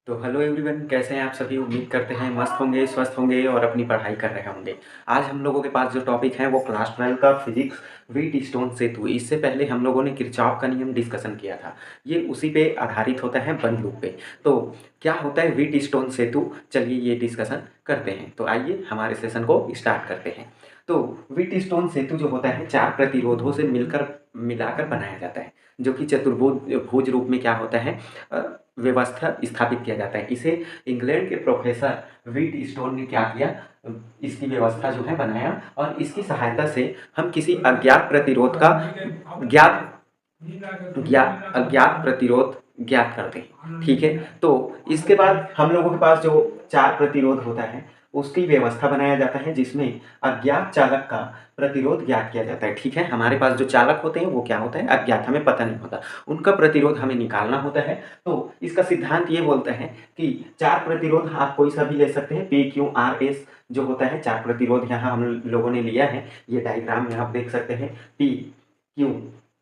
तो hello everyone, कैसे हैं आप सभी। उम्मीद करते हैं मस्त होंगे, स्वस्थ होंगे और अपनी पढ़ाई कर रहे होंगे। आज हम लोगों के पास जो टॉपिक है वो क्लास 12 का फिजिक्स व्हीटस्टोन सेतु। इससे पहले हम लोगों ने किरचॉफ का नियम डिस्कशन किया था। ये उसी पे आधारित होता है, बंद लूप पे। तो क्या होता है व्हीटस्टोन सेतु, चलिए ये डिस्कशन करते हैं। तो आइए हमारे सेशन को स्टार्ट करते हैं। तो व्हीटस्टोन सेतु जो होता है 4 प्रतिरोधों से मिलाकर बनाया जाता है, जो कि चतुर्भुज भुज रूप में क्या होता है, व्यवस्था स्थापित किया जाता है। इसे इंग्लैंड के प्रोफेसर व्हीटस्टोन ने क्या किया, इसकी व्यवस्था जो है बनाया, और इसकी सहायता से हम किसी अज्ञात प्रतिरोध का ज्ञात अज्ञात प्रतिरोध ज्ञात करते हैं। ठीक है, तो इसके बाद हम लोगों के पास जो 4 प्रतिरोध होता है उसकी व्यवस्था बनाया जाता है, जिसमें अज्ञात चालक का प्रतिरोध ज्ञात किया जाता है। ठीक है, हमारे पास जो चालक होते हैं वो क्या होता है, अज्ञात, हमें पता नहीं होता, उनका प्रतिरोध हमें निकालना होता है। तो इसका सिद्धांत ये बोलता है कि 4 प्रतिरोध आप कोई सा भी ले सकते हैं। पी क्यू आर एस जो होता है 4 प्रतिरोध यहाँ हम लोगों ने लिया है। ये डायग्राम में आप देख सकते हैं, पी क्यू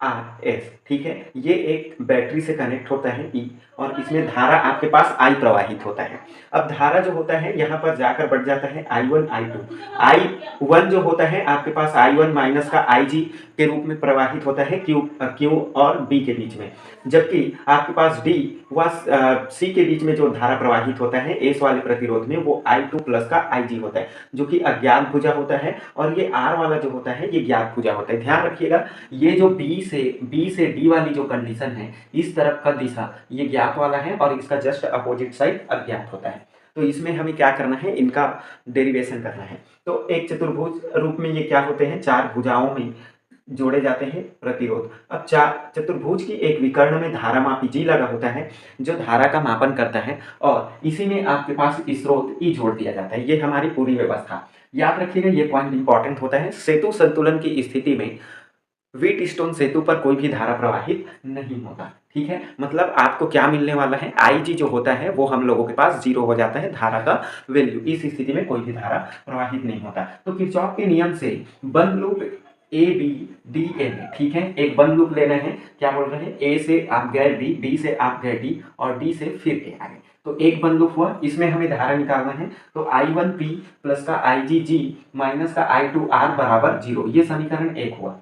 आर एस। ठीक है, ये एक बैटरी से कनेक्ट होता है ई, और इसमें धारा आपके पास आई प्रवाहित होता है। अब धारा जो होता है यहाँ पर जाकर बढ़ जाता है I1 I2। I1 जो होता है आपके पास I1 माइनस का IG के रूप में प्रवाहित होता है Q और B के बीच में, जबकि आपके पास D व C के बीच में जो धारा प्रवाहित होता है S वाले प्रतिरोध में, वो I2 प्लस का IG होता है, जो कि अज्ञात भुजा होता है, और ये R वाला जो होता है ये ज्ञात भुजा होता है। ध्यान रखिएगा, ये जो B से D वाली जो कंडीशन है, इस तरफ का दिशा ये ज्ञात वाला है और इसका जस्ट अपोजिट साइड अज्ञात होता है। तो इसमें हमें क्या करना है, इनका डेरिवेशन करना है। तो एक चतुर्भुज रूप में ये क्या होते हैं, 4 भुजाओं में जोड़े जाते हैं प्रतिरोध। अब चतुर्भुज की एक विकर्ण में धारा मापी जी लगा होता है, जो धारा का मापन करता है, और इसी में आपके पास स्रोत ई जोड़ दिया जाता है। ये हमारी पूरी व्यवस्था, याद रखिएगा, ये पॉइंट इंपॉर्टेंट होता है। सेतु संतुलन की स्थिति में व्हीटस्टोन सेतु पर कोई भी धारा प्रवाहित नहीं होता। ठीक है, मतलब आपको क्या मिलने वाला है, IG जो होता है वो हम लोगों के पास 0 हो जाता है, धारा का वैल्यू। इस स्थिति में कोई भी धारा प्रवाहित नहीं होता। तो किरचॉफ के नियम से बंद loop A B D A में, ठीक है, एक बंद लूप लेना है। क्या बोल रहे हैं, ए से आप गए बी, बी से आप गए डी, और डी से फिर ए आ गए। तो एक बंद लूप हुआ, इसमें हमें धारा निकालना है। तो I1P प्लस का IgG माइनस का I2R बराबर 0, ये समीकरण 1 हुआ।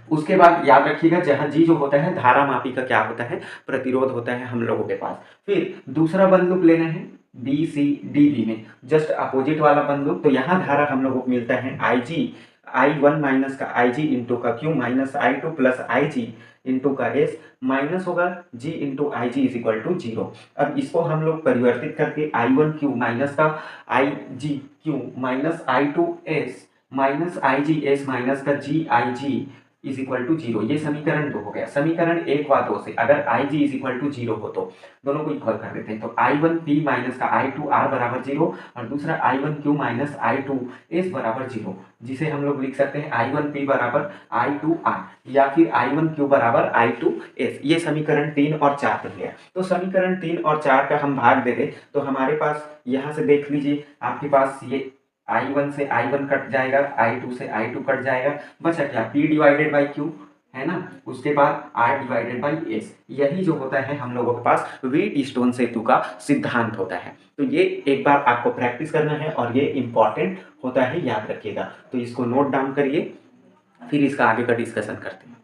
उसके बाद याद रखिएगा, जहाँ जी जो होता है धारा मापी का क्या होता है, प्रतिरोध होता है हम लोगों के पास। फिर दूसरा बंद लूप लेना है बी सी डी बी में, जस्ट अपोजिट वाला बंद लूप। तो यहाँ धारा हम लोगों को मिलता है I1 माइनस का IG इंटू का Q minus I2 plus IG into का S माइनस होगा G into IG is equal to 0। अब इसको हम लोग परिवर्तित करके I1Q माइनस का IgQ minus I2S minus IgS minus का GIG इज इक्वल टू 0, ये समीकरण 2 हो गया। समीकरण 1 व 2 से अगर IG इज इक्वल टू 0 हो तो दोनों को इक्वल कर देते हैं। तो I1P माइनस का I2R बराबर 0, और दूसरा I1Q माइनस I2S बराबर 0, जिसे हम लोग लिख सकते हैं I1P बराबर I2R या फिर I1Q बराबर I2S। ये समीकरण 3 और 4 बन गया। तो समीकरण 3 और 4 का हम भाग दे दें तो हमारे पास यहाँ से देख लीजिए, आपके पास ये I1 से I1 कट जाएगा, I2 से I2 कट जाएगा, बचा क्या, P डिवाइडेड बाई Q है ना, उसके बाद R डिवाइडेड बाई S। यही जो होता है हम लोगों के पास व्हीटस्टोन सेतु का सिद्धांत होता है। तो ये एक बार आपको प्रैक्टिस करना है और ये इंपॉर्टेंट होता है, याद रखिएगा। तो इसको नोट डाउन करिए, फिर इसका आगे का डिस्कशन करते हैं।